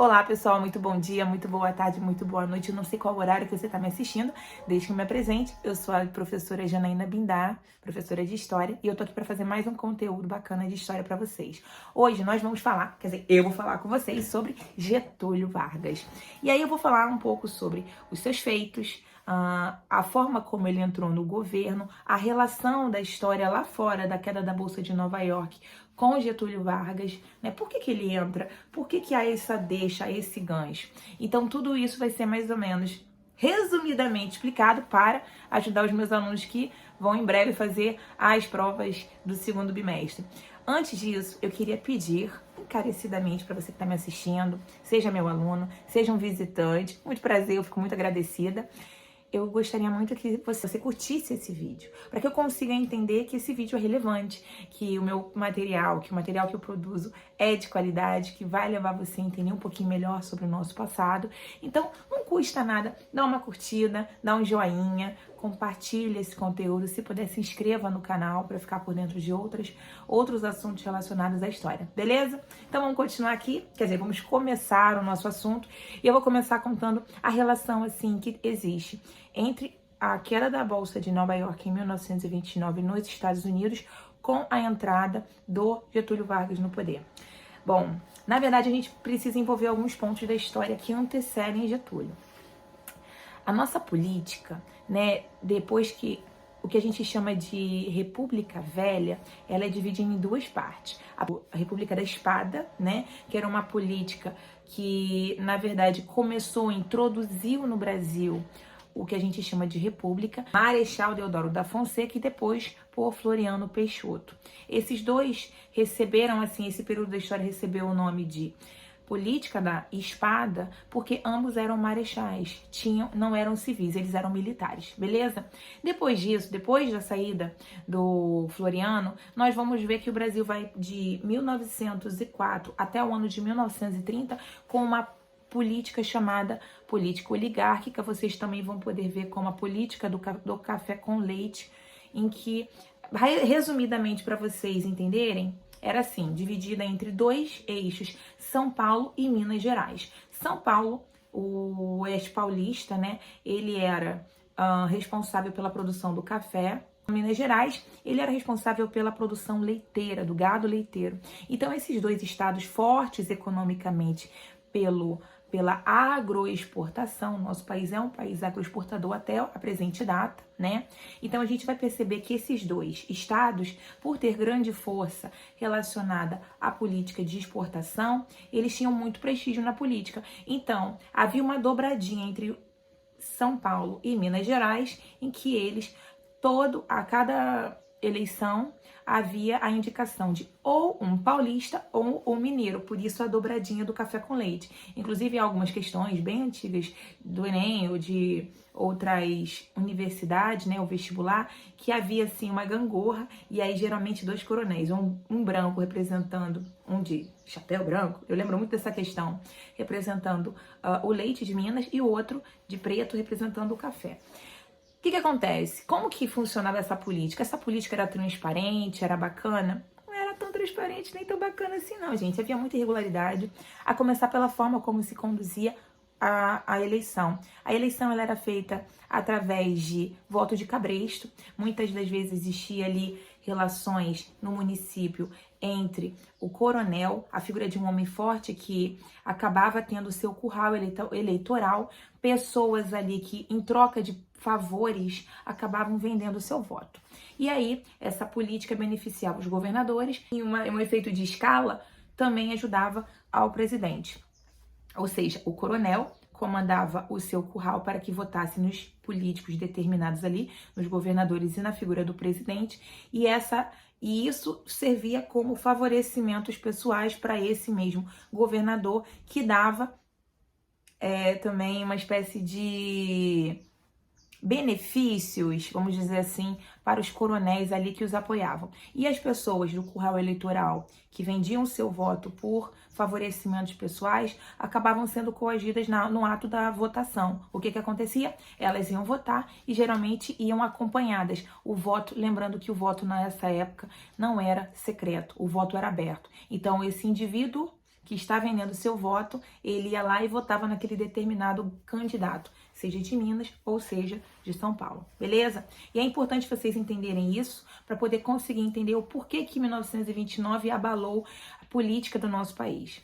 Olá pessoal, muito bom dia, muito boa tarde, muito boa noite. Eu não sei qual horário que você está me assistindo, desde que eu me apresente. Eu sou a professora Janaína Bindar, professora de História, e eu tô aqui para fazer mais um conteúdo bacana de História para vocês. Hoje nós vamos falar, quer dizer, eu vou falar com vocês sobre Getúlio Vargas. E aí eu vou falar um pouco sobre os seus feitos, a forma como ele entrou no governo, a relação da história lá fora da queda da Bolsa de Nova York com Getúlio Vargas, né? Por que ele entra? Por que há essa deixa, esse gancho? Então tudo isso vai ser mais ou menos resumidamente explicado para ajudar os meus alunos que vão em breve fazer as provas do segundo bimestre. Antes disso, eu queria pedir encarecidamente para você que está me assistindo, seja meu aluno, seja um visitante, muito prazer, eu fico muito agradecida. Eu gostaria muito que você curtisse esse vídeo, para que eu consiga entender que esse vídeo é relevante, que o meu material, que o material que eu produzo é de qualidade, que vai levar você a entender um pouquinho melhor sobre o nosso passado. Então, não custa nada, dá uma curtida, dá um joinha, compartilha esse conteúdo, se puder se inscreva no canal para ficar por dentro de outros assuntos relacionados à história, beleza? Então vamos continuar aqui, quer dizer, vamos começar o nosso assunto e eu vou começar contando a relação assim que existe entre a queda da Bolsa de Nova York em 1929 nos Estados Unidos com a entrada do Getúlio Vargas no poder. Bom, na verdade a gente precisa envolver alguns pontos da história que antecedem Getúlio. A nossa política, né, depois que o que a gente chama de República Velha, ela é dividida em duas partes. A República da Espada, né, que era uma política que, na verdade, introduziu no Brasil o que a gente chama de República, Marechal Deodoro da Fonseca e depois por Floriano Peixoto. Esses dois receberam, assim, esse período da história recebeu o nome de política da espada, porque ambos eram marechais, não eram civis, eles eram militares, beleza? Depois disso, depois da saída do Floriano, nós vamos ver que o Brasil vai de 1904 até o ano de 1930 com uma política chamada política oligárquica. Vocês também vão poder ver como a política do café com leite, em que, resumidamente para vocês entenderem, era assim, dividida entre dois eixos, São Paulo e Minas Gerais. São Paulo, o oeste paulista, né, ele era responsável pela produção do café. Minas Gerais, ele era responsável pela produção leiteira, do gado leiteiro. Então, esses dois estados fortes economicamente pela agroexportação, nosso país é um país agroexportador até a presente data, né? Então a gente vai perceber que esses dois estados, por ter grande força relacionada à política de exportação, eles tinham muito prestígio na política. Então havia uma dobradinha entre São Paulo e Minas Gerais, em que eles, a cada eleição, havia a indicação de ou um paulista ou um mineiro, por isso a dobradinha do café com leite. Inclusive, algumas questões bem antigas do Enem ou de outras universidades, né, o vestibular, que havia assim uma gangorra e aí geralmente dois coronéis, um branco representando, um de chapéu branco, eu lembro muito dessa questão, representando o leite de Minas e o outro de preto representando o café. O que acontece? Como que funcionava essa política? Essa política era transparente, era bacana? Não era tão transparente, nem tão bacana assim não, gente. Havia muita irregularidade, a começar pela forma como se conduzia a eleição. A eleição ela era feita através de voto de cabresto. Muitas das vezes existia ali relações no município entre o coronel, a figura de um homem forte que acabava tendo seu curral eleitoral, pessoas ali que, em troca de favores, acabavam vendendo o seu voto. E aí, essa política beneficiava os governadores e um efeito de escala também ajudava ao presidente. Ou seja, o coronel comandava o seu curral para que votasse nos políticos determinados ali, nos governadores e na figura do presidente, e isso servia como favorecimentos pessoais para esse mesmo governador, que dava também uma espécie de benefícios, vamos dizer assim, para os coronéis ali que os apoiavam. E as pessoas do curral eleitoral que vendiam seu voto por favorecimentos pessoais acabavam sendo coagidas no ato da votação. O que acontecia? Elas iam votar e geralmente iam acompanhadas. O voto, lembrando que o voto nessa época não era secreto, o voto era aberto. Então esse indivíduo que está vendendo seu voto, ele ia lá e votava naquele determinado candidato, seja de Minas ou seja de São Paulo, beleza? E é importante vocês entenderem isso para poder conseguir entender o porquê que 1929 abalou a política do nosso país.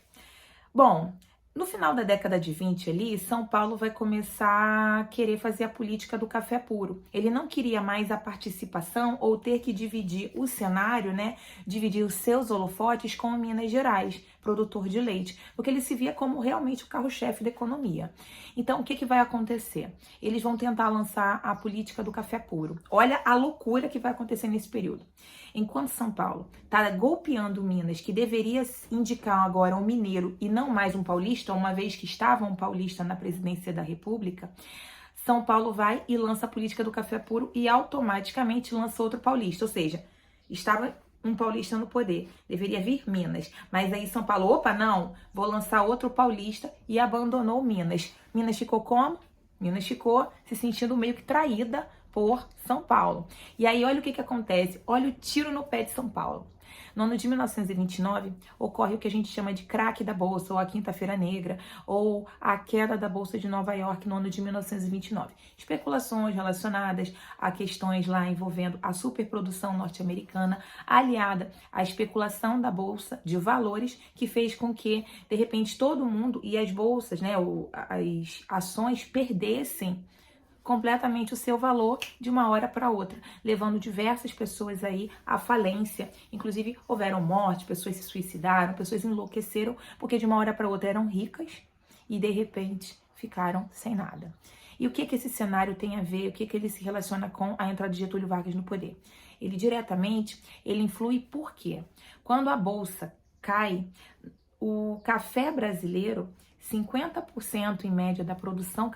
Bom, no final da década de 20 ali, São Paulo vai começar a querer fazer a política do café puro. Ele não queria mais a participação ou ter que dividir o cenário, né? Dividir os seus holofotes com Minas Gerais, produtor de leite, porque ele se via como realmente o carro-chefe da economia. Então, o que vai acontecer? Eles vão tentar lançar a política do café puro. Olha a loucura que vai acontecer nesse período. Enquanto São Paulo está golpeando Minas, que deveria indicar agora um mineiro e não mais um paulista, uma vez que estava um paulista na presidência da República, São Paulo vai e lança a política do café puro e automaticamente lança outro paulista. Ou seja, estava um paulista no poder, deveria vir Minas. Mas aí São Paulo, opa, não, vou lançar outro paulista e abandonou Minas. Minas ficou como? Minas ficou se sentindo meio que traída por São Paulo. E aí olha o que acontece, olha o tiro no pé de São Paulo. No ano de 1929, ocorre o que a gente chama de craque da Bolsa, ou a Quinta-feira Negra, ou a queda da Bolsa de Nova York no ano de 1929. Especulações relacionadas a questões lá envolvendo a superprodução norte-americana, aliada à especulação da Bolsa de Valores, que fez com que, de repente, todo mundo e as bolsas, né, as ações perdessem completamente o seu valor de uma hora para outra, levando diversas pessoas aí à falência. Inclusive, houveram mortes, pessoas se suicidaram, pessoas enlouqueceram, porque de uma hora para outra eram ricas e, de repente, ficaram sem nada. E o que esse cenário tem a ver, o que ele se relaciona com a entrada de Getúlio Vargas no poder? Ele diretamente, ele influi por quê? Quando a Bolsa cai, o café brasileiro, 50% em média da produção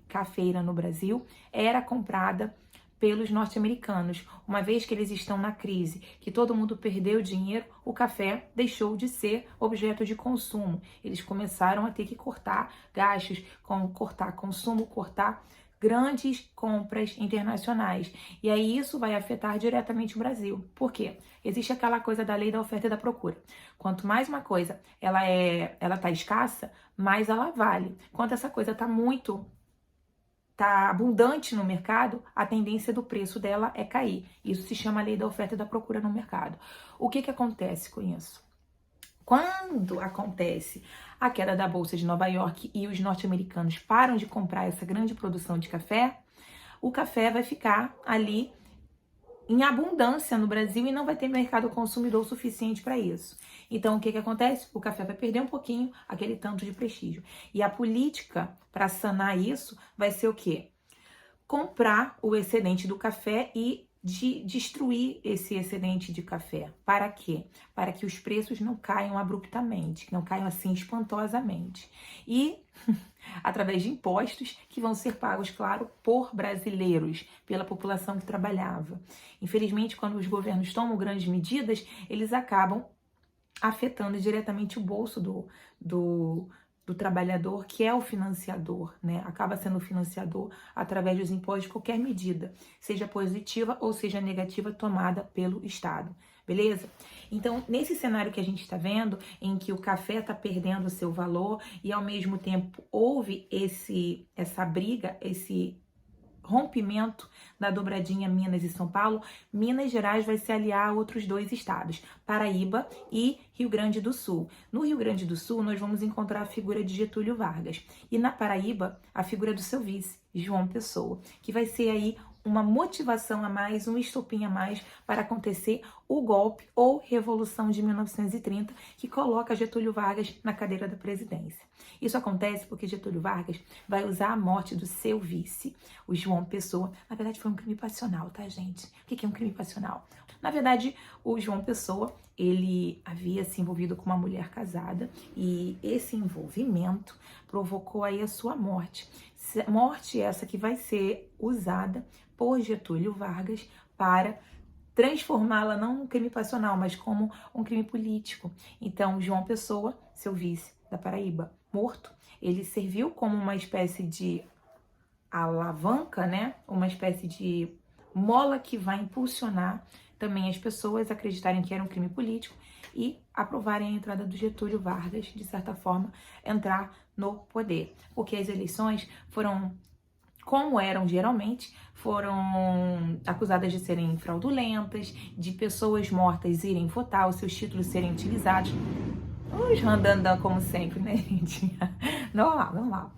cafeira no Brasil era comprada pelos norte-americanos. Uma vez que eles estão na crise, que todo mundo perdeu dinheiro, o café deixou de ser objeto de consumo. Eles começaram a ter que cortar gastos, cortar consumo, cortar grandes compras internacionais. E aí isso vai afetar diretamente o Brasil. Por quê? Existe aquela coisa da lei da oferta e da procura. Quanto mais uma coisa ela tá escassa, mais ela vale. Quanto essa coisa tá abundante no mercado, a tendência do preço dela é cair. Isso se chama lei da oferta e da procura no mercado. O que acontece com isso? Quando acontece a queda da Bolsa de Nova York e os norte-americanos param de comprar essa grande produção de café, o café vai ficar ali em abundância no Brasil e não vai ter mercado consumidor suficiente para isso. Então, o que acontece? O café vai perder um pouquinho aquele tanto de prestígio. E a política para sanar isso vai ser o quê? Comprar o excedente do café e de destruir esse excedente de café. Para quê? Para que os preços não caiam abruptamente, não caiam assim espantosamente. E através de impostos que vão ser pagos, claro, por brasileiros, pela população que trabalhava. Infelizmente, quando os governos tomam grandes medidas, eles acabam afetando diretamente o bolso do trabalhador, que é o financiador, né? Acaba sendo o financiador através dos impostos de qualquer medida, seja positiva ou seja negativa, tomada pelo Estado, beleza? Então, nesse cenário que a gente está vendo, em que o café está perdendo o seu valor e ao mesmo tempo houve essa briga, esse rompimento da dobradinha Minas e São Paulo, Minas Gerais vai se aliar a outros dois estados, Paraíba e Rio Grande do Sul. No Rio Grande do Sul, nós vamos encontrar a figura de Getúlio Vargas. E na Paraíba, a figura do seu vice, João Pessoa, que vai ser aí uma motivação a mais, um estopim a mais para acontecer o golpe ou Revolução de 1930, que coloca Getúlio Vargas na cadeira da presidência. Isso acontece porque Getúlio Vargas vai usar a morte do seu vice, o João Pessoa. Na verdade, foi um crime passional, tá, gente? O que é um crime passional? Na verdade, o João Pessoa, ele havia se envolvido com uma mulher casada e esse envolvimento provocou aí a sua morte. Morte essa que vai ser usada por Getúlio Vargas para transformá-la não num crime passional, mas como um crime político. Então, João Pessoa, seu vice da Paraíba, morto, ele serviu como uma espécie de alavanca, né? Uma espécie de mola que vai impulsionar também as pessoas acreditarem que era um crime político e aprovarem a entrada do Getúlio Vargas, de certa forma, entrar no poder. Porque as eleições foram, como eram geralmente, foram acusadas de serem fraudulentas, de pessoas mortas irem votar, os seus títulos serem utilizados. Os randandã, como sempre, né, gente? Normal.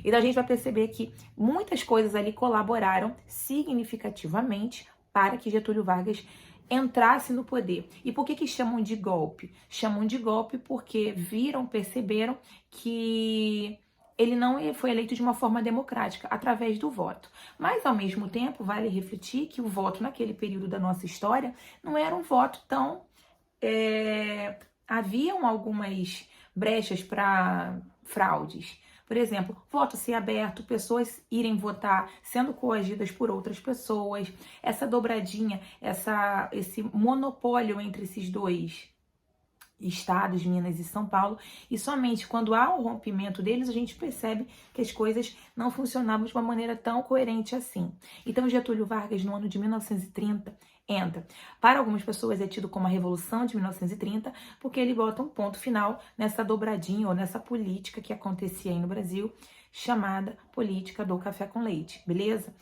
Então a gente vai perceber que muitas coisas ali colaboraram significativamente para que Getúlio Vargas entrasse no poder. E por que chamam de golpe? Chamam de golpe porque perceberam que ele não foi eleito de uma forma democrática, através do voto. Mas, ao mesmo tempo, vale refletir que o voto naquele período da nossa história não era um voto tão... Haviam algumas brechas para fraudes. Por exemplo, voto ser aberto, pessoas irem votar sendo coagidas por outras pessoas, essa dobradinha, esse monopólio entre esses dois estados, Minas e São Paulo, e somente quando há um rompimento deles, a gente percebe que as coisas não funcionavam de uma maneira tão coerente assim. Então, Getúlio Vargas, no ano de 1930, entra. Para algumas pessoas é tido como a Revolução de 1930, porque ele bota um ponto final nessa dobradinha ou nessa política que acontecia aí no Brasil, chamada política do café com leite, beleza?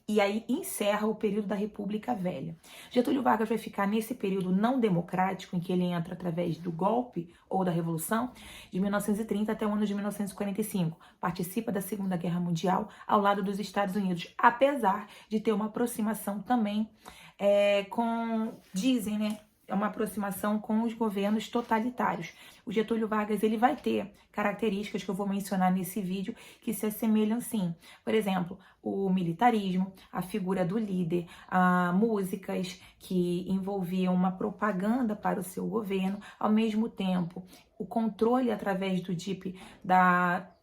E aí encerra o período da República Velha. Getúlio Vargas vai ficar nesse período não democrático, em que ele entra através do golpe ou da Revolução, de 1930 até o ano de 1945. Participa da Segunda Guerra Mundial ao lado dos Estados Unidos, apesar de ter uma aproximação também dizem, né? É uma aproximação com os governos totalitários. O Getúlio Vargas, ele vai ter características que eu vou mencionar nesse vídeo que se assemelham sim. Por exemplo, o militarismo, a figura do líder, músicas que envolviam uma propaganda para o seu governo, ao mesmo tempo o controle através do DIP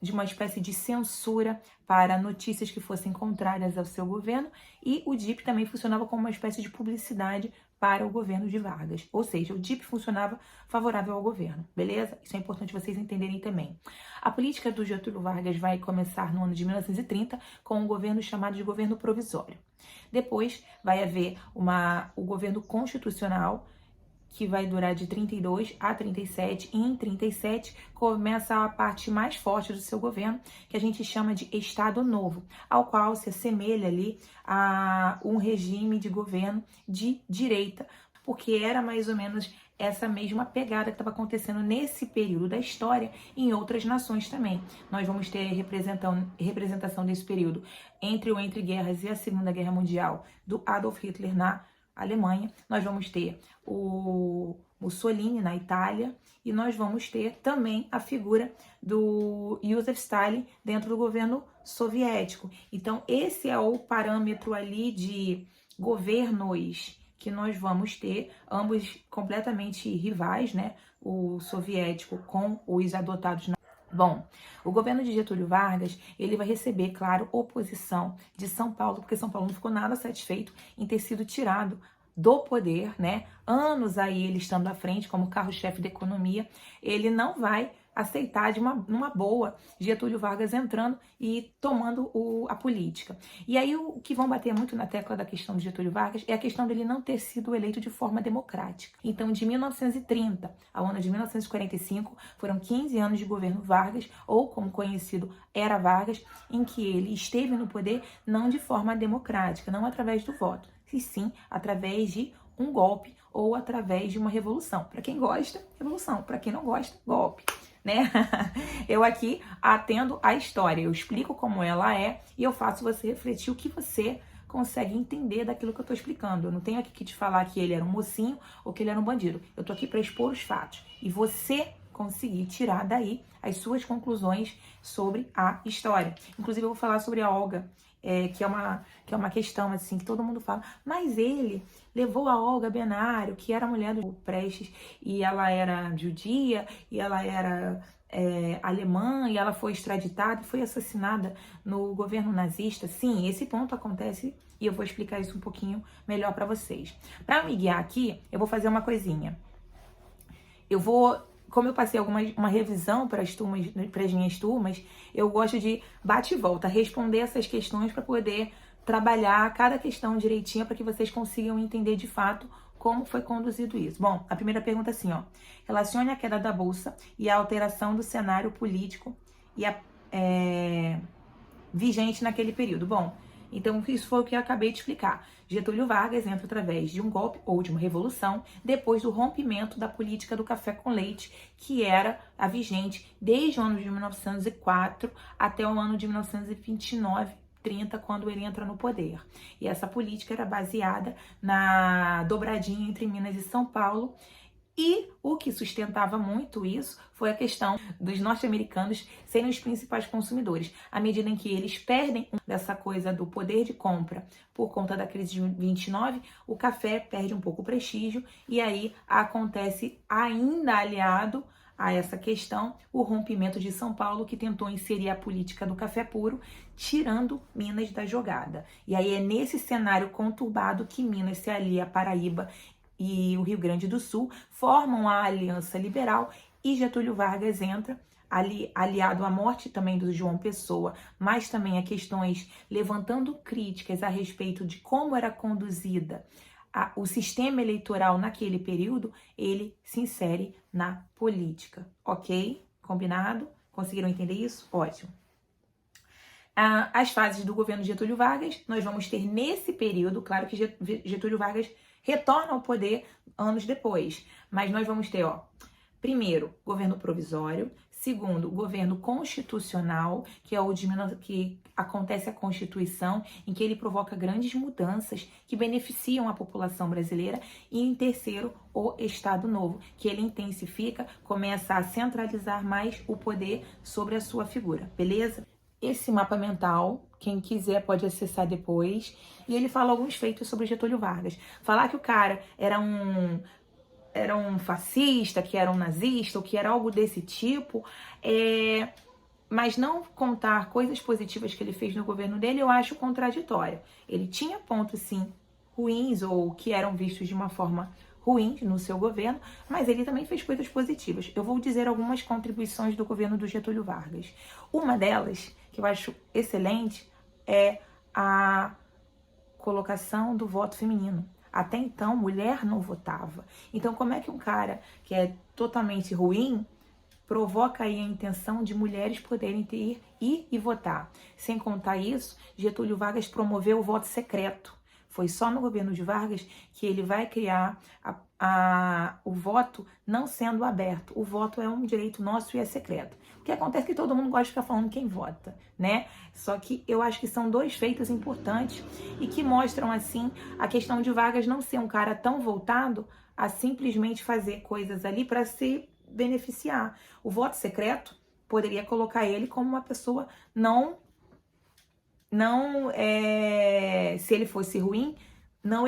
de uma espécie de censura para notícias que fossem contrárias ao seu governo, e o DIP também funcionava como uma espécie de publicidade para o governo de Vargas. Ou seja, o DIP funcionava favorável ao governo, beleza? Isso é importante vocês entenderem também. A política do Getúlio Vargas vai começar no ano de 1930 com um governo chamado de governo provisório. Depois vai haver o governo constitucional, que vai durar de 32 a 37, e em 37 começa a parte mais forte do seu governo, que a gente chama de Estado Novo, ao qual se assemelha ali a um regime de governo de direita, porque era mais ou menos essa mesma pegada que estava acontecendo nesse período da história em outras nações também. Nós vamos ter representação desse período entre o Entre Guerras e a Segunda Guerra Mundial do Adolf Hitler na Alemanha, nós vamos ter o Mussolini na Itália, e nós vamos ter também a figura do Joseph Stalin dentro do governo soviético. Então, esse é o parâmetro ali de governos que nós vamos ter, ambos completamente rivais, né? O soviético com os adotados na... Bom, o governo de Getúlio Vargas, ele vai receber, claro, oposição de São Paulo, porque São Paulo não ficou nada satisfeito em ter sido tirado do poder, né? Anos aí ele estando à frente como carro-chefe da economia, ele não vai aceitar numa boa Getúlio Vargas entrando e tomando a política. E aí o que vão bater muito na tecla da questão de Getúlio Vargas é a questão dele não ter sido eleito de forma democrática. Então, de 1930 ao ano de 1945, foram 15 anos de governo Vargas, ou como conhecido, Era Vargas, em que ele esteve no poder não de forma democrática, não através do voto, e sim através de um golpe ou através de uma revolução. Para quem gosta, revolução. Para quem não gosta, golpe. Né? Eu aqui atendo à história, eu explico como ela é e eu faço você refletir o que você consegue entender daquilo que eu tô explicando. Eu não tenho aqui que te falar que ele era um mocinho ou que ele era um bandido. Eu tô aqui para expor os fatos e você conseguir tirar daí as suas conclusões sobre a história. Inclusive eu vou falar sobre a Olga, que é uma questão assim que todo mundo fala, mas ele levou a Olga Benário, que era a mulher do Prestes, e ela era judia, e ela era alemã, e ela foi extraditada e foi assassinada no governo nazista. Sim, esse ponto acontece e eu vou explicar isso um pouquinho melhor para vocês. Para me guiar aqui, eu vou fazer uma coisinha. Como eu passei uma revisão para as minhas turmas, eu gosto de bate e volta, responder essas questões para poder trabalhar cada questão direitinho para que vocês consigam entender de fato como foi conduzido isso. Bom, a primeira pergunta é assim, ó. Relacione a queda da Bolsa e a alteração do cenário político e vigente naquele período. Bom, então isso foi o que eu acabei de explicar. Getúlio Vargas entra através de um golpe ou de uma revolução depois do rompimento da política do café com leite, que era a vigente desde o ano de 1904 até o ano de 1929, 30, quando ele entra no poder. E essa política era baseada na dobradinha entre Minas e São Paulo. E o que sustentava muito isso foi a questão dos norte-americanos serem os principais consumidores. À medida em que eles perdem dessa coisa do poder de compra por conta da crise de 29, o café perde um pouco o prestígio e aí acontece, ainda aliado a essa questão, o rompimento de São Paulo, que tentou inserir a política do café puro, tirando Minas da jogada. E aí é nesse cenário conturbado que Minas se alia à Paraíba e o Rio Grande do Sul, formam a Aliança Liberal e Getúlio Vargas entra, aliado à morte também do João Pessoa, mas também a questões levantando críticas a respeito de como era conduzida o sistema eleitoral naquele período, ele se insere na política, ok? Combinado? Conseguiram entender isso? Ótimo. As fases do governo Getúlio Vargas, nós vamos ter nesse período, claro que Getúlio Vargas retorna ao poder anos depois, mas nós vamos ter, primeiro, governo provisório, segundo, governo constitucional, que é o que acontece a Constituição, em que ele provoca grandes mudanças que beneficiam a população brasileira, e em terceiro, o Estado Novo, que ele intensifica, começa a centralizar mais o poder sobre a sua figura, beleza? Esse mapa mental, quem quiser pode acessar depois, e ele fala alguns feitos sobre Getúlio Vargas. Falar que o cara era um fascista, que era um nazista, ou que era algo desse tipo, mas não contar coisas positivas que ele fez no governo dele, eu acho contraditório. Ele tinha pontos, sim, ruins, ou que eram vistos de uma forma ruim no seu governo, mas ele também fez coisas positivas. Eu vou dizer algumas contribuições do governo do Getúlio Vargas. Uma delas, que eu acho excelente, é a colocação do voto feminino. Até então, mulher não votava. Então, como é que um cara que é totalmente ruim provoca aí a intenção de mulheres poderem ir e votar? Sem contar isso, Getúlio Vargas promoveu o voto secreto. Foi só no governo de Vargas que ele vai criar o voto não sendo aberto. O voto é um direito nosso e é secreto. O que acontece é que todo mundo gosta de ficar falando quem vota, né? Só que eu acho que são dois feitos importantes e que mostram, assim, a questão de Vargas não ser um cara tão voltado a simplesmente fazer coisas ali para se beneficiar. O voto secreto poderia colocar ele como uma pessoa se ele fosse ruim, não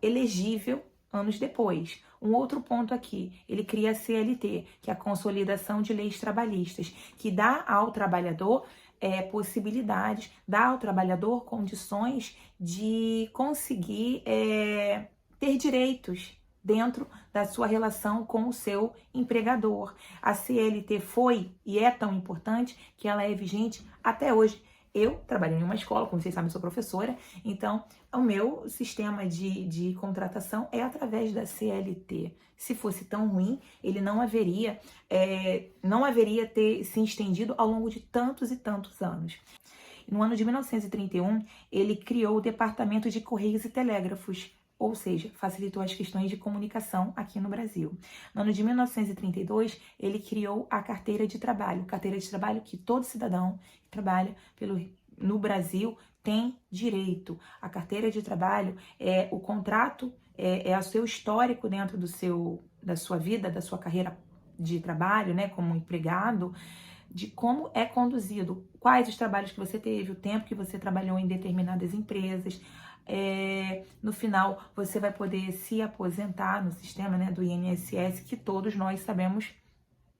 elegível anos depois. Um outro ponto aqui, ele cria a CLT, que é a Consolidação de Leis Trabalhistas, que dá ao trabalhador possibilidades, dá ao trabalhador condições de conseguir ter direitos dentro da sua relação com o seu empregador. A CLT foi e é tão importante que ela é vigente até hoje. Eu trabalho em uma escola, como vocês sabem, sou professora, então o meu sistema de contratação é através da CLT. Se fosse tão ruim, ele não haveria ter se estendido ao longo de tantos e tantos anos. No ano de 1931, ele criou o Departamento de Correios e Telégrafos, ou seja, facilitou as questões de comunicação aqui no Brasil. No ano de 1932, ele criou a carteira de trabalho que todo cidadão que trabalha no Brasil tem direito. A carteira de trabalho é o contrato, é o seu histórico dentro da sua vida, da sua carreira de trabalho, né, como empregado, de como é conduzido, quais os trabalhos que você teve, o tempo que você trabalhou em determinadas empresas. No final, você vai poder se aposentar no sistema, né, do INSS, que todos nós sabemos,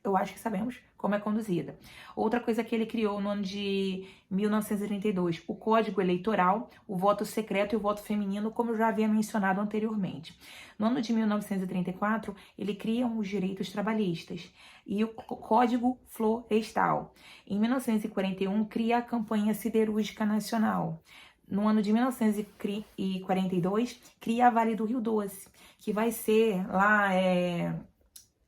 eu acho que sabemos como é conduzida. Outra coisa que ele criou no ano de 1932, o Código Eleitoral, o voto secreto e o voto feminino, como eu já havia mencionado anteriormente. No ano de 1934, ele cria os direitos trabalhistas e o Código Florestal. Em 1941, cria a Campanha Siderúrgica Nacional. No ano de 1942, cria a Vale do Rio Doce, que vai ser lá,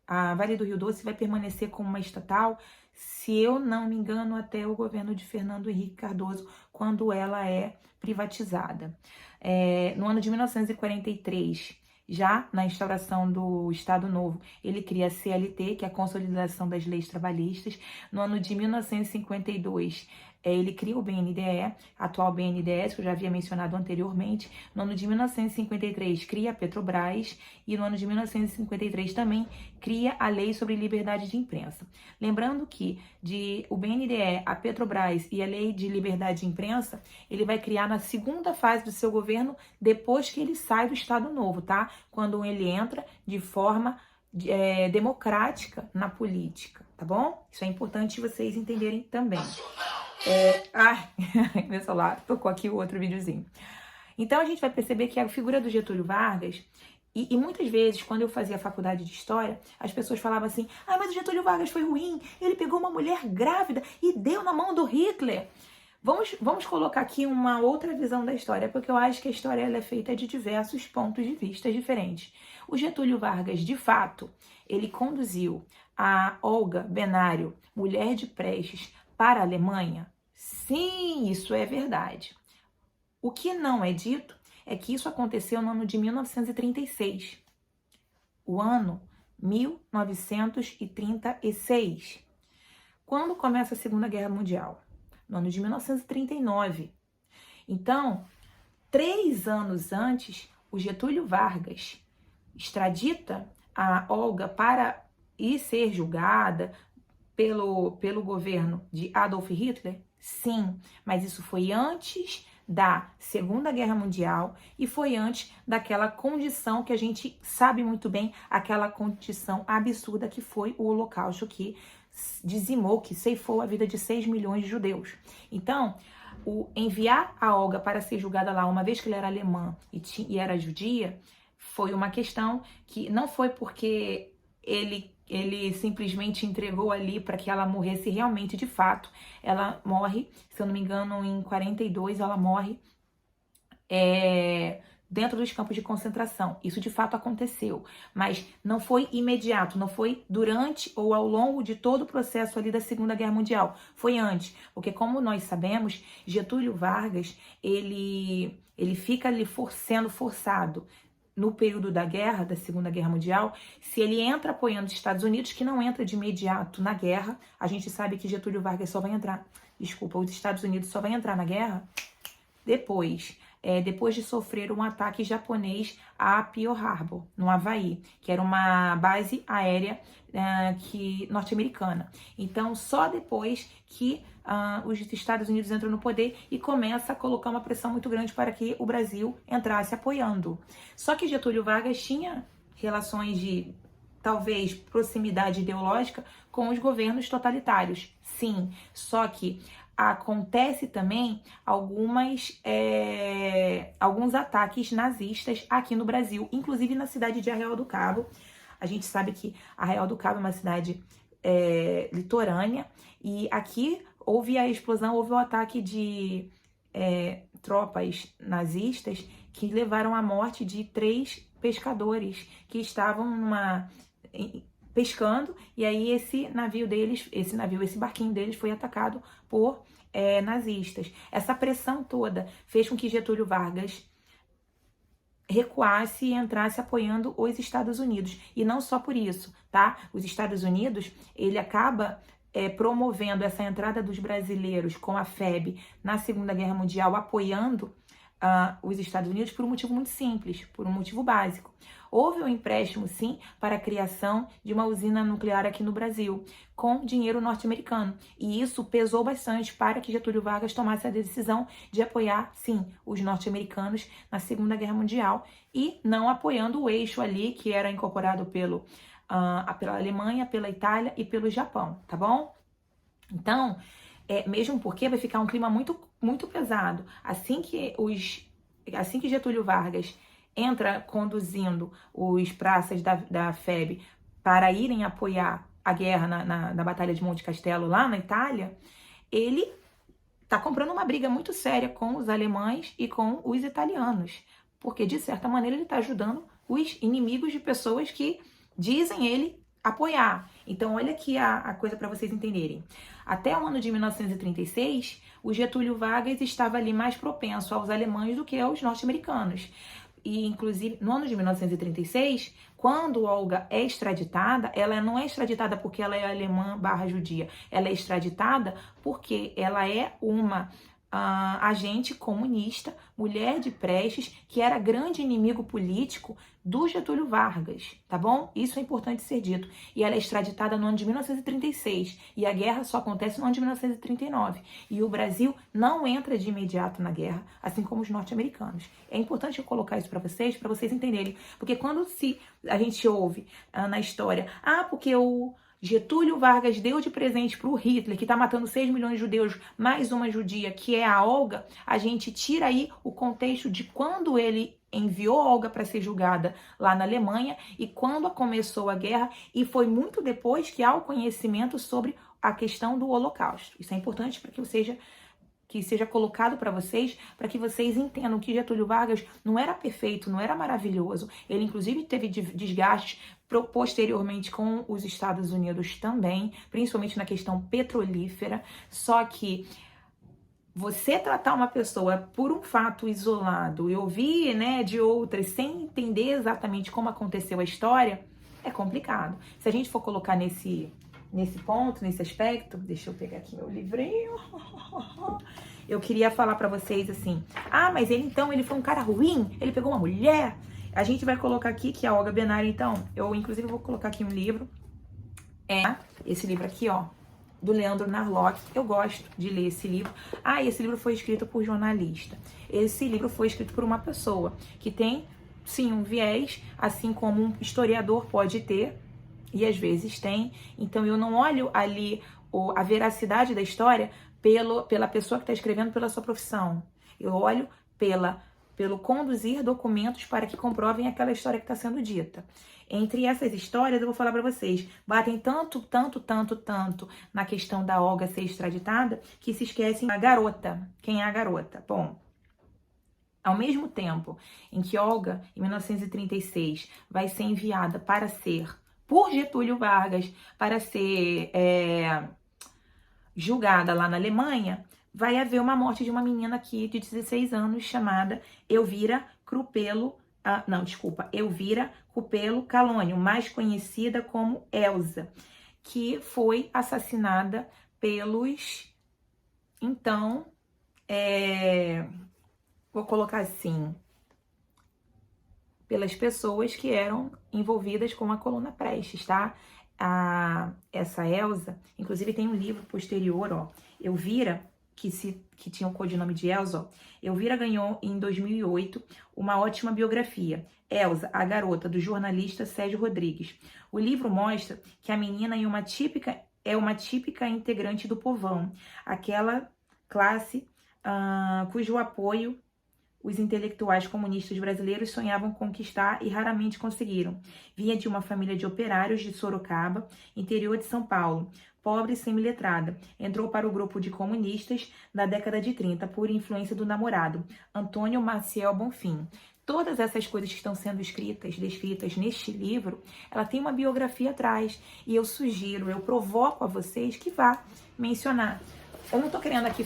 a Vale do Rio Doce vai permanecer como uma estatal, se eu não me engano, até o governo de Fernando Henrique Cardoso, quando ela é privatizada. No ano de 1943, já na instauração do Estado Novo, ele cria a CLT, que é a Consolidação das Leis Trabalhistas. No ano de 1952, ele cria o BNDE, atual BNDES, que eu já havia mencionado anteriormente. No ano de 1953, cria a Petrobras. E no ano de 1953 também cria a Lei sobre Liberdade de Imprensa. Lembrando que o BNDE, a Petrobras e a Lei de Liberdade de Imprensa, ele vai criar na segunda fase do seu governo, depois que ele sai do Estado Novo, tá? Quando ele entra de forma democrática na política, tá bom? Isso é importante vocês entenderem também. Meu celular tocou aqui o outro videozinho. Então a gente vai perceber que a figura do Getúlio Vargas, e muitas vezes, quando eu fazia faculdade de História, as pessoas falavam assim, mas o Getúlio Vargas foi ruim, ele pegou uma mulher grávida e deu na mão do Hitler. Vamos colocar aqui uma outra visão da história, porque eu acho que a história ela é feita de diversos pontos de vista diferentes. O Getúlio Vargas, de fato, ele conduziu a Olga Benário, mulher de Prestes, para a Alemanha? Sim, isso é verdade. O que não é dito é que isso aconteceu no ano de 1936. O ano 1936. Quando começa a Segunda Guerra Mundial? No ano de 1939. Então, 3 anos antes, o Getúlio Vargas extradita a Olga para ir ser julgada pelo governo de Adolf Hitler? Sim, mas isso foi antes da Segunda Guerra Mundial e foi antes daquela condição que a gente sabe muito bem, aquela condição absurda que foi o Holocausto, que dizimou, que ceifou a vida de 6 milhões de judeus. Então, enviar a Olga para ser julgada lá, uma vez que ela era alemã e era judia, foi uma questão que não foi porque ele simplesmente entregou ali para que ela morresse realmente, de fato. Ela morre, se eu não me engano, em 42, ela morre dentro dos campos de concentração. Isso de fato aconteceu, mas não foi imediato, não foi durante ou ao longo de todo o processo ali da Segunda Guerra Mundial. Foi antes, porque como nós sabemos, Getúlio Vargas, ele fica ali sendo forçado no período da guerra, da Segunda Guerra Mundial, se ele entra apoiando os Estados Unidos, que não entra de imediato na guerra, a gente sabe que Getúlio Vargas só vai entrar, os Estados Unidos só vai entrar na guerra depois de sofrer um ataque japonês a Pearl Harbor, no Havaí, que era uma base aérea norte-americana. Então, só depois que os Estados Unidos entram no poder e começa a colocar uma pressão muito grande para que o Brasil entrasse apoiando. Só que Getúlio Vargas tinha relações de, talvez, proximidade ideológica com os governos totalitários. Sim, só que acontece também alguns ataques nazistas aqui no Brasil, inclusive na cidade de Arraial do Cabo. A gente sabe que Arraial do Cabo é uma cidade litorânea, e aqui houve a explosão, houve o ataque de tropas nazistas que levaram à morte de 3 pescadores que estavam pescando, e aí esse barquinho deles foi atacado por nazistas. Essa pressão toda fez com que Getúlio Vargas recuasse e entrasse apoiando os Estados Unidos. E não só por isso, tá? Os Estados Unidos, ele acaba promovendo essa entrada dos brasileiros com a FEB na Segunda Guerra Mundial, apoiando os Estados Unidos por um motivo muito simples, por um motivo básico. Houve um empréstimo, sim, para a criação de uma usina nuclear aqui no Brasil, com dinheiro norte-americano. E isso pesou bastante para que Getúlio Vargas tomasse a decisão de apoiar, sim, os norte-americanos na Segunda Guerra Mundial e não apoiando o eixo ali que era incorporado pela Alemanha, pela Itália e pelo Japão, tá bom? Então, mesmo porque vai ficar um clima muito, muito pesado. Assim que Getúlio Vargas entra conduzindo os praças da FEB para irem apoiar a guerra na Batalha de Monte Castelo, lá na Itália, ele está comprando uma briga muito séria com os alemães e com os italianos, porque, de certa maneira, ele está ajudando os inimigos de pessoas que dizem ele apoiar. Então, olha aqui a coisa para vocês entenderem. Até o ano de 1936, o Getúlio Vargas estava ali mais propenso aos alemães do que aos norte-americanos. E, inclusive, no ano de 1936, quando Olga é extraditada, ela não é extraditada porque ela é alemã / judia. Ela é extraditada porque ela é uma agente comunista, mulher de Prestes, que era grande inimigo político do Getúlio Vargas, tá bom? Isso é importante ser dito. E ela é extraditada no ano de 1936. E a guerra só acontece no ano de 1939. E o Brasil não entra de imediato na guerra, assim como os norte-americanos. É importante eu colocar isso para vocês entenderem. Porque quando a gente ouve na história, porque o Getúlio Vargas deu de presente para o Hitler, que está matando 6 milhões de judeus, mais uma judia, que é a Olga, a gente tira aí o contexto de quando ele enviou a Olga para ser julgada lá na Alemanha e quando começou a guerra, e foi muito depois que há o conhecimento sobre a questão do Holocausto. Isso é importante para que seja colocado para que vocês entendam que Getúlio Vargas não era perfeito, não era maravilhoso. Ele, inclusive, teve desgastes posteriormente com os Estados Unidos também, principalmente na questão petrolífera. Só que você tratar uma pessoa por um fato isolado e ouvir, de outras sem entender exatamente como aconteceu a história, é complicado. Se a gente for colocar nesse ponto, nesse aspecto, deixa eu pegar aqui meu livrinho. Eu queria falar pra vocês assim, mas ele foi um cara ruim, ele pegou uma mulher. A gente vai colocar aqui que a Olga Benário, então, eu inclusive vou colocar aqui um livro, esse livro aqui, do Leandro Narlock. Eu gosto de ler esse livro. Esse livro foi escrito por jornalista. Esse livro foi escrito por uma pessoa que tem, sim, um viés, assim como um historiador pode ter, e às vezes tem. Então eu não olho ali a veracidade da história pela pessoa que está escrevendo, pela sua profissão. Eu olho pelo conduzir documentos para que comprovem aquela história que está sendo dita. Entre essas histórias, eu vou falar para vocês, batem tanto na questão da Olga ser extraditada, que se esquecem da garota. Quem é a garota? Bom, ao mesmo tempo em que Olga, em 1936, vai ser enviada por Getúlio Vargas, para ser julgada lá na Alemanha, vai haver uma morte de uma menina aqui de 16 anos chamada Elvira Cupelo Calônio, mais conhecida como Elza, que foi assassinada pelos, então, vou colocar assim, pelas pessoas que eram envolvidas com a coluna Prestes, tá? Essa Elza, inclusive tem um livro posterior, Elvira, que tinha o codinome de Elza, Elvira ganhou em 2008 uma ótima biografia, Elza, a garota, do jornalista Sérgio Rodrigues. O livro mostra que a menina é uma típica integrante do povão, aquela classe cujo apoio os intelectuais comunistas brasileiros sonhavam conquistar e raramente conseguiram. Vinha de uma família de operários de Sorocaba, interior de São Paulo, pobre e semi-letrada. Entrou para o grupo de comunistas na década de 30 por influência do namorado, Antônio Maciel Bonfim. Todas essas coisas que estão sendo descritas neste livro, ela tem uma biografia atrás. E eu provoco a vocês que vá mencionar. Eu não estou querendo aqui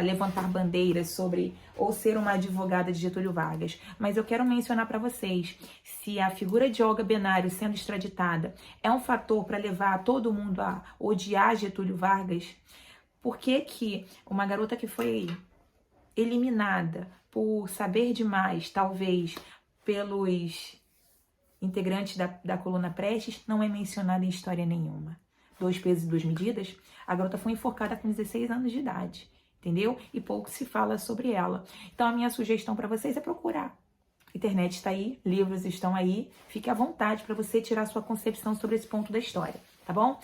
levantar bandeiras sobre ou ser uma advogada de Getúlio Vargas, mas eu quero mencionar para vocês, se a figura de Olga Benário sendo extraditada é um fator para levar todo mundo a odiar Getúlio Vargas, por que uma garota que foi eliminada por saber demais, talvez pelos integrantes da coluna Prestes, não é mencionada em história nenhuma? 2 pesos e 2 medidas, a garota foi enforcada com 16 anos de idade, entendeu? E pouco se fala sobre ela. Então a minha sugestão para vocês é procurar. A internet está aí, livros estão aí, fique à vontade para você tirar sua concepção sobre esse ponto da história, tá bom?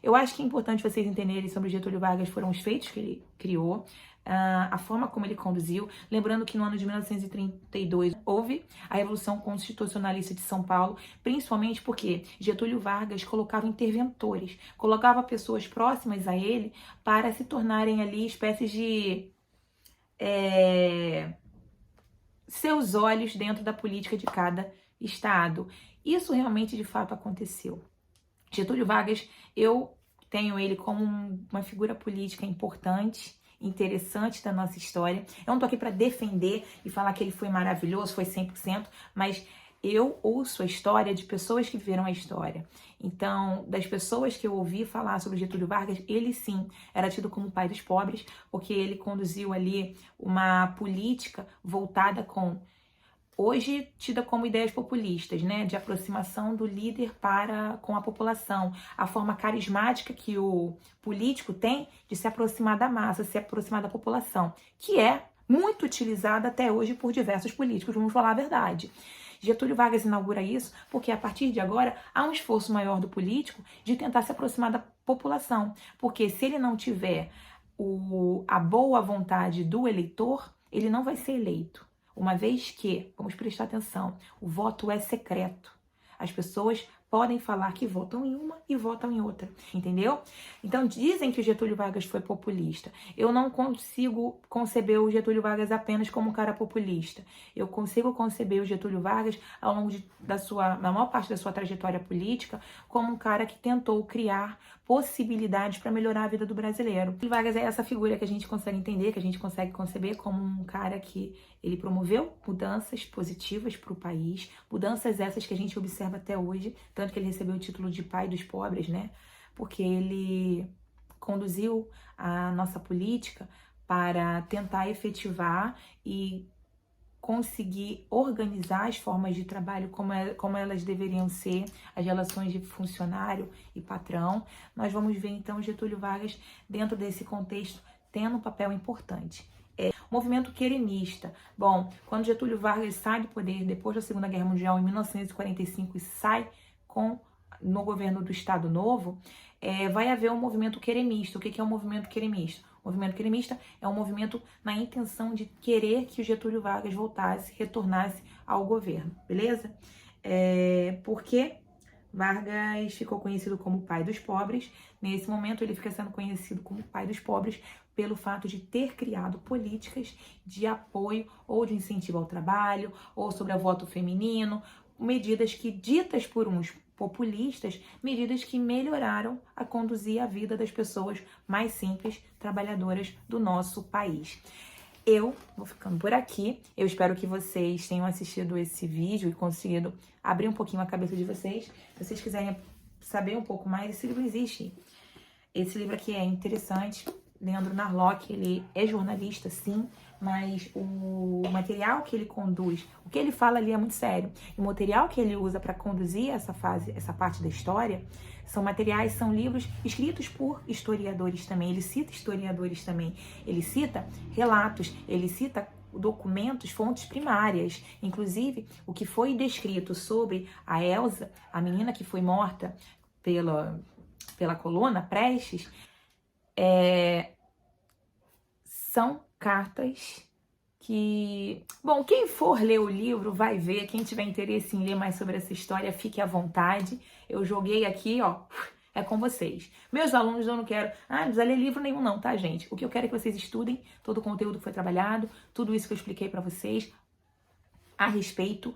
Eu acho que é importante vocês entenderem sobre Getúlio Vargas, foram os feitos que ele criou, a forma como ele conduziu, lembrando que no ano de 1932 houve a Revolução Constitucionalista de São Paulo, principalmente porque Getúlio Vargas colocava interventores, colocava pessoas próximas a ele para se tornarem ali espécies de seus olhos dentro da política de cada estado. Isso realmente, de fato, aconteceu. Getúlio Vargas, eu tenho ele como uma figura política importante, interessante da nossa história. Eu não tô aqui para defender e falar que ele foi maravilhoso, foi 100%, mas eu ouço a história de pessoas que viveram a história. Então, das pessoas que eu ouvi falar sobre Getúlio Vargas, ele sim era tido como o pai dos pobres, porque ele conduziu ali uma política voltada hoje tida como ideias populistas, né, de aproximação do líder com a população, a forma carismática que o político tem de se aproximar da massa, se aproximar da população, que é muito utilizada até hoje por diversos políticos, vamos falar a verdade. Getúlio Vargas inaugura isso porque a partir de agora há um esforço maior do político de tentar se aproximar da população, porque se ele não tiver a boa vontade do eleitor, ele não vai ser eleito. Uma vez que, vamos prestar atenção, o voto é secreto. As pessoas podem falar que votam em uma e votam em outra, entendeu? Então dizem que o Getúlio Vargas foi populista. Eu não consigo conceber o Getúlio Vargas apenas como um cara populista. Eu consigo conceber o Getúlio Vargas ao longo na maior parte da sua trajetória política como um cara que tentou criar possibilidades para melhorar a vida do brasileiro. Getúlio Vargas é essa figura que a gente consegue entender, que a gente consegue conceber como um cara que ele promoveu mudanças positivas para o país, mudanças essas que a gente observa até hoje, tanto que ele recebeu o título de pai dos pobres, né? Porque ele conduziu a nossa política para tentar efetivar e conseguir organizar as formas de trabalho como elas deveriam ser, as relações de funcionário e patrão. Nós vamos ver então Getúlio Vargas dentro desse contexto tendo um papel importante. O movimento querenista. Bom, quando Getúlio Vargas sai do poder depois da Segunda Guerra Mundial, em 1945, e sai no governo do Estado Novo, vai haver um movimento queremista. O que é um movimento queremista? O movimento queremista é um movimento na intenção de querer que o Getúlio Vargas retornasse ao governo, beleza? Porque Vargas ficou conhecido como o pai dos pobres. Nesse momento, ele fica sendo conhecido como o pai dos pobres pelo fato de ter criado políticas de apoio ou de incentivo ao trabalho, ou sobre o voto feminino, medidas que, ditas por uns populistas, medidas que melhoraram a conduzir a vida das pessoas mais simples, trabalhadoras do nosso país. Eu vou ficando por aqui. Eu espero que vocês tenham assistido esse vídeo e conseguido abrir um pouquinho a cabeça de vocês. Se vocês quiserem saber um pouco mais, esse livro existe. Esse livro aqui é interessante. Leandro Narlock, ele é jornalista, sim, mas o material que ele conduz, o que ele fala ali é muito sério. E o material que ele usa para conduzir essa parte da história, são livros escritos por historiadores também. Ele cita historiadores também. Ele cita relatos, ele cita documentos, fontes primárias. Inclusive, o que foi descrito sobre a Elza, a menina que foi morta pela coluna Prestes, são cartas que... Bom, quem for ler o livro vai ver, quem tiver interesse em ler mais sobre essa história, fique à vontade. Eu joguei aqui, ó, é com vocês. Meus alunos, eu não quero, não precisa ler livro nenhum não, tá, gente? O que eu quero é que vocês estudem todo o conteúdo que foi trabalhado, tudo isso que eu expliquei pra vocês a respeito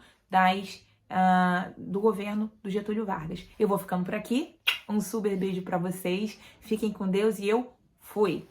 do governo do Getúlio Vargas. Eu vou ficando por aqui, um super beijo pra vocês, fiquem com Deus e eu fui!